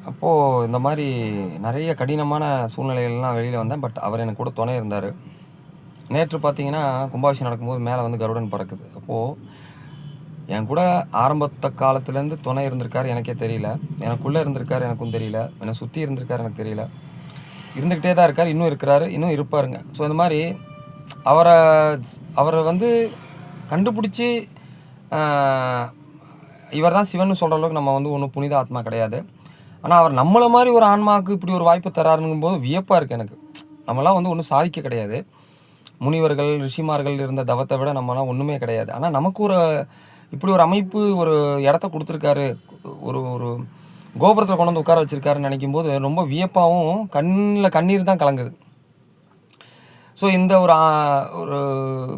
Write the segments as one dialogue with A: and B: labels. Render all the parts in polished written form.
A: அப்போது இந்த மாதிரி நிறைய கடினமான சூழ்நிலைகள்லாம் வெளியில் வந்தேன். பட் அவர் எனக்கு கூட துணை இருந்தார். நேற்று பார்த்தீங்கன்னா கும்பாபிஷேகம் நடக்கும்போது மேலே வந்து கருடன் பறக்குது. அப்போது என் கூட ஆரம்பத்த காலத்துலேருந்து துணை இருந்திருக்காரு, எனக்கே தெரியல. எனக்குள்ளே இருந்திருக்காரு, எனக்கும் தெரியல. என்னை சுற்றி இருந்திருக்காரு, எனக்கு தெரியல. இருந்துக்கிட்டே தான் இருக்கார், இன்னும் இருக்கிறாரு, இன்னும் இருப்பாருங்க. ஸோ இந்த மாதிரி அவரை அவரை வந்து கண்டுபிடிச்சி இவர் தான் சிவன் சொல்கிற அளவுக்கு நம்ம வந்து ஒன்றும் புனித ஆத்மா கிடையாது. ஆனால் அவர் நம்மளை மாதிரி ஒரு ஆன்மாவுக்கு இப்படி ஒரு வாய்ப்பு தராருங்கும் போது வியப்பாக இருக்குது எனக்கு. நம்மளாம் வந்து ஒன்றும் சாதிக்க கிடையாது. முனிவர்கள் ரிஷிமார்கள் இருந்த தவத்தை விட நம்மளாம் ஒன்றுமே கிடையாது. ஆனால் நமக்கு ஒரு இப்படி ஒரு அமைப்பு, ஒரு இடத்த கொடுத்துருக்காரு, ஒரு ஒரு கோபுரத்தில் கொண்டு வந்து உட்கார வச்சுருக்காருன்னு நினைக்கும்போது ரொம்ப வியப்பாகவும் கண்ணில் கண்ணீர் தான் கலங்குது. ஸோ இந்த ஒரு ஒரு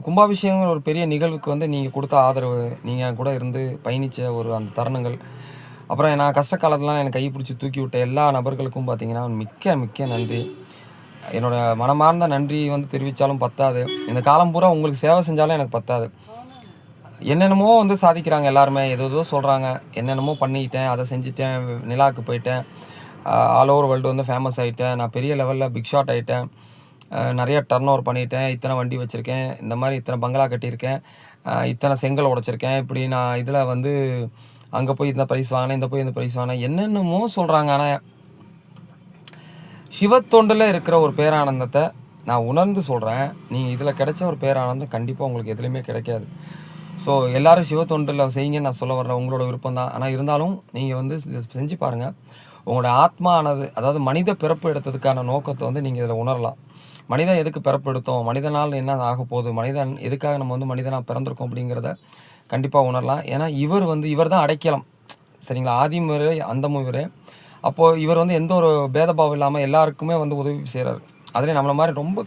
A: கும்பாபிஷேகங்கிற ஒரு பெரிய நிகழ்வுக்கு வந்து நீங்கள் கொடுத்த ஆதரவு, நீங்கள் கூட இருந்து பயணித்த ஒரு அந்த தருணங்கள், அப்புறம் நான் கஷ்ட காலத்துலாம் எனக்கு கை பிடிச்சி தூக்கி விட்ட எல்லா நபர்களுக்கும் பார்த்தீங்கன்னா மிக்க மிக்க நன்றி. என்னோடய மனமார்ந்த நன்றி வந்து தெரிவித்தாலும் பத்தாது. இந்த காலம் பூரா உங்களுக்கு சேவை செஞ்சாலும் எனக்கு பத்தாது. என்னென்னமோ வந்து சாதிக்கிறாங்க எல்லாருமே, ஏதோ சொல்கிறாங்க. என்னென்னமோ பண்ணிக்கிட்டேன், அதை செஞ்சுட்டேன், நிலாவுக்கு போயிட்டேன், ஆல் ஓவர் வேர்ல்டு வந்து ஃபேமஸ் ஆகிட்டேன், நான் பெரிய லெவலில் பிக் ஷாட் ஆகிட்டேன், நிறைய டர்ன் ஓவர் பண்ணிட்டேன், இத்தனை வண்டி வச்சுருக்கேன், இந்த மாதிரி இத்தனை பங்களா கட்டியிருக்கேன், இத்தனை செங்கல் உடைச்சிருக்கேன், இப்படி நான் இதில் வந்து அங்கே போய் இந்த ப்ரைஸ் வாங்கினேன், இந்த போய் இந்த ப்ரைஸ் வாங்கினேன், என்னென்னமோ சொல்கிறாங்க. ஆனால் சிவத்தொண்டில் இருக்கிற ஒரு பேரானந்தத்தை நான் உணர்ந்து சொல்கிறேன். நீங்கள் இதில் கிடைச்ச ஒரு பேரானந்தம் கண்டிப்பாக உங்களுக்கு எதுலேயுமே கிடைக்காது. ஸோ எல்லோரும் சிவத்தொண்டில் செய்யுங்கன்னு நான் சொல்ல வரல, உங்களோட விருப்பம் தான். ஆனால் இருந்தாலும் நீங்கள் வந்து செஞ்சு பாருங்கள். உங்களோட ஆத்மானது, அதாவது மனித பிறப்பு எடுத்ததுக்கான நோக்கத்தை வந்து நீங்கள் இதில் உணரலாம். மனிதன் எதுக்கு பிறப்பு எடுத்தோம், மனிதனால் என்ன ஆக போகுது, மனிதன் எதுக்காக நம்ம வந்து மனிதனாக பிறந்திருக்கோம் அப்படிங்கிறத கண்டிப்பாக உணரலாம். ஏன்னா இவர் தான் அடைக்கலம், சரிங்களா? ஆதியும் இவரே அந்தமும் இவரே. அப்போது இவர் வந்து எந்த ஒரு பேதபாவம் இல்லாமல் எல்லாருக்குமே வந்து உதவி செய்கிறார். அதிலே நம்மளை மாதிரி ரொம்ப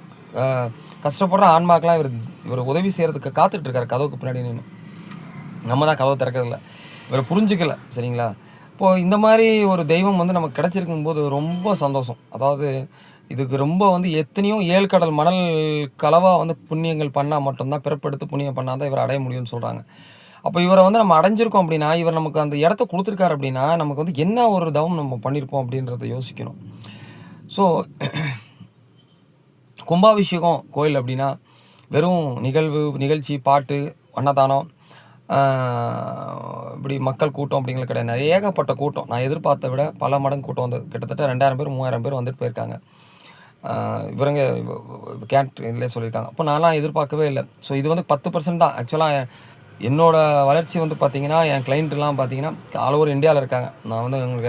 A: கஷ்டப்படுற ஆன்மாக்கெலாம் இவர் உதவி செய்கிறதுக்கு காத்துட்ருக்காரு கதவுக்கு பின்னாடி நின்று. நம்ம தான் கதவை திறக்கிறதில்ல, இவரை புரிஞ்சிக்கல, சரிங்களா? இப்போது இந்த மாதிரி ஒரு தெய்வம் வந்து நமக்கு கிடச்சிருக்கும் போது ரொம்ப சந்தோஷம். அதாவது இதுக்கு ரொம்ப வந்து எத்தனையோ 7 கடல் மணல் கலவாக வந்து புண்ணியங்கள் பண்ணால் மட்டும்தான், பிறப்பெடுத்து புண்ணியம் பண்ணால் தான் இவரை அடைய முடியும்னு சொல்கிறாங்க. அப்போ இவரை வந்து நம்ம அடைஞ்சிருக்கோம் அப்படின்னா, இவர் நமக்கு அந்த இடத்த கொடுத்துருக்காரு அப்படின்னா, நமக்கு வந்து என்ன ஒரு தவம் நம்ம பண்ணியிருப்போம் அப்படின்றத யோசிக்கணும். ஸோ கும்பாபிஷேகம் கோயில் அப்படின்னா வெறும் நிகழ்ச்சி, பாட்டு, அன்னதானம், இப்படி மக்கள் கூட்டம் அப்படிங்கிறது கிடையாது. ஏகப்பட்ட கூட்டம். நான் எதிர்பார்த்த விட பல மடங்கு கூட்டம் வந்தது. கிட்டத்தட்ட 2000 பேர் 3000 பேர் வந்துட்டு போயிருக்காங்க. இவங்க கேன்ட்ரின்லேயே சொல்லியிருக்காங்க. அப்போ நான்லாம் எதிர்பார்க்கவே இல்லை. ஸோ இது வந்து 10% தான். ஆக்சுவலாக என்னோடய வளர்ச்சி வந்து பார்த்திங்கன்னா, என் கிளைண்ட்லாம் பார்த்திங்கன்னா ஆல் ஓவர் இந்தியாவில் இருக்காங்க. நான் வந்து உங்களுக்கு